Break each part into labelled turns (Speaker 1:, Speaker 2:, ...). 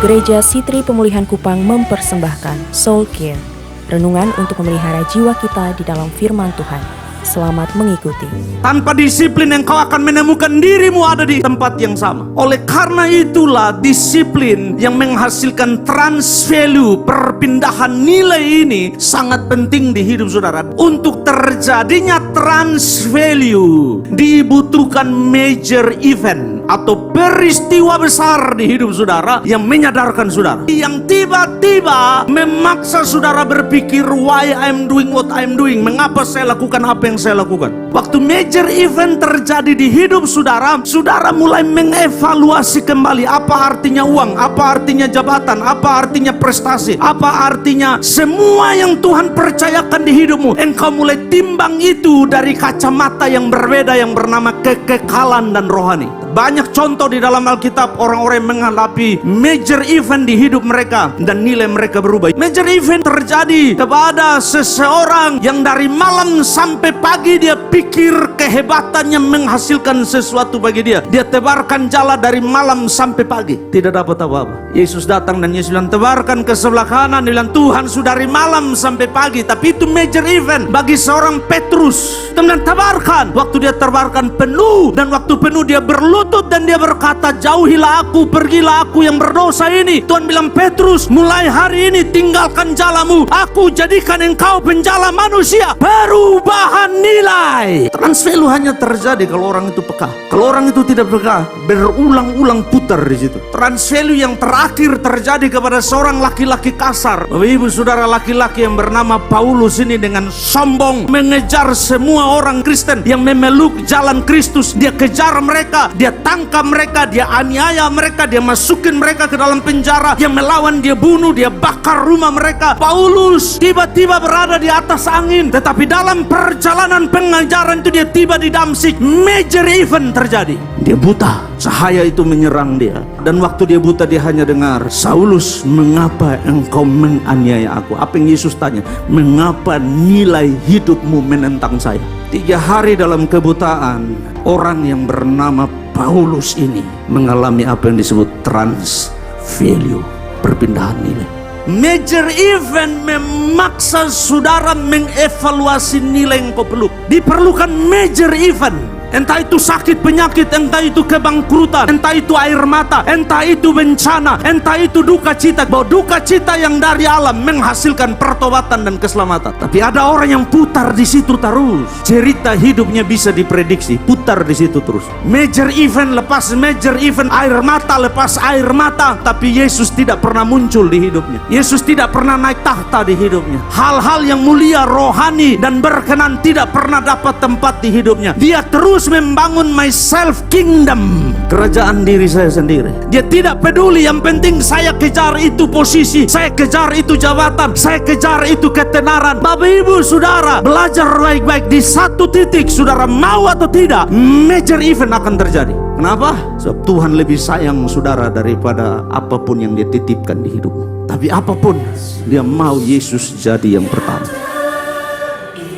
Speaker 1: Gereja Sitri Pemulihan Kupang mempersembahkan Soul Care, renungan untuk memelihara jiwa kita di dalam firman Tuhan. Selamat mengikuti.
Speaker 2: Tanpa disiplin engkau akan menemukan dirimu ada di tempat yang sama. Oleh karena itulah disiplin yang menghasilkan transvalue, perpindahan nilai ini sangat penting di hidup saudara. Untuk terjadinya transvalue dibutuhkan major event atau peristiwa besar di hidup saudara yang menyadarkan saudara, yang tiba-tiba memaksa saudara berpikir, why I'm doing what I'm doing, mengapa saya lakukan apa yang saya lakukan. Waktu major event terjadi di hidup saudara, saudara mulai mengevaluasi kembali apa artinya uang, apa artinya jabatan, apa artinya prestasi, apa artinya semua yang Tuhan percayakan di hidupmu. Engkau mulai timbang itu dari kacamata yang berbeda yang bernama kekekalan dan rohani. Banyak contoh di dalam Alkitab orang-orang yang menghadapi major event di hidup mereka dan nilai mereka berubah. Major event terjadi kepada seseorang yang dari malam sampai pagi dia pikir kehebatannya menghasilkan sesuatu bagi dia. Dia tebarkan jala dari malam sampai pagi, tidak dapat apa-apa. Yesus datang dan Yesus bilang, tebarkan ke sebelah kanan. Dia bilang, Tuhan sudah dari malam sampai pagi. Tapi itu major event bagi seorang Petrus. Kemudian tebarkan. Waktu dia tebarkan penuh, dan waktu penuh dia berlutut dan dia berkata, jauhilah aku, pergilah aku yang berdosa ini. Tuhan bilang, Petrus, mulai hari ini tinggalkan jalamu. Aku jadikan engkau penjala manusia. Perubahan nilai. Transvalue hanya terjadi kalau orang itu peka. Kalau orang itu tidak peka, berulang-ulang putar di situ. Transvalue yang terakhir terjadi kepada seorang laki-laki kasar. Bapak Ibu Saudara, laki-laki yang bernama Paulus ini dengan sombong mengejar semua orang Kristen yang memeluk jalan Kristus. Dia kejar mereka, dia tangkap mereka, dia aniaya mereka, dia masukin mereka ke dalam penjara, yang melawan dia bunuh, dia bakar rumah mereka. Paulus tiba-tiba berada di atas angin, tetapi dalam perjalanan pengajaran itu dia tiba di Damsyik. Major event terjadi. Dia buta, cahaya itu menyerang dia, dan waktu dia buta dia hanya dengar, Saulus, mengapa engkau menganiaya aku? Apa yang Yesus tanya? Mengapa nilai hidupmu menentang saya? 3 hari dalam kebutaan, orang yang bernama Paulus ini mengalami apa yang disebut transvalue, perpindahan nilai. Major event memaksa saudara mengevaluasi nilai yang kau perlu. Diperlukan major event. Entah itu sakit penyakit, entah itu kebangkrutan, entah itu air mata, entah itu bencana, entah itu duka cita. Bahwa duka cita yang dari alam menghasilkan pertobatan dan keselamatan. Tapi ada orang yang putar di situ terus. Cerita hidupnya bisa diprediksi, putar di situ terus. Major event lepas major event, air mata lepas air mata, tapi Yesus tidak pernah muncul di hidupnya. Yesus tidak pernah naik tahta di hidupnya. Hal-hal yang mulia, rohani dan berkenan tidak pernah dapat tempat di hidupnya. Dia terus membangun myself kingdom, kerajaan diri saya sendiri. Dia tidak peduli, yang penting saya kejar itu posisi, saya kejar itu jabatan, saya kejar itu ketenaran. Bapak Ibu Saudara, belajar baik-baik. Di satu titik, saudara mau atau tidak, major event akan terjadi. Kenapa? Sebab Tuhan lebih sayang saudara daripada apapun yang dia titipkan di hidupmu. Tapi apapun, dia mau Yesus jadi yang pertama.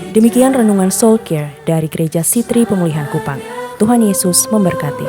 Speaker 1: Demikian renungan Soul Care dari Gereja Sitri Pemulihan Kupang. Tuhan Yesus memberkati.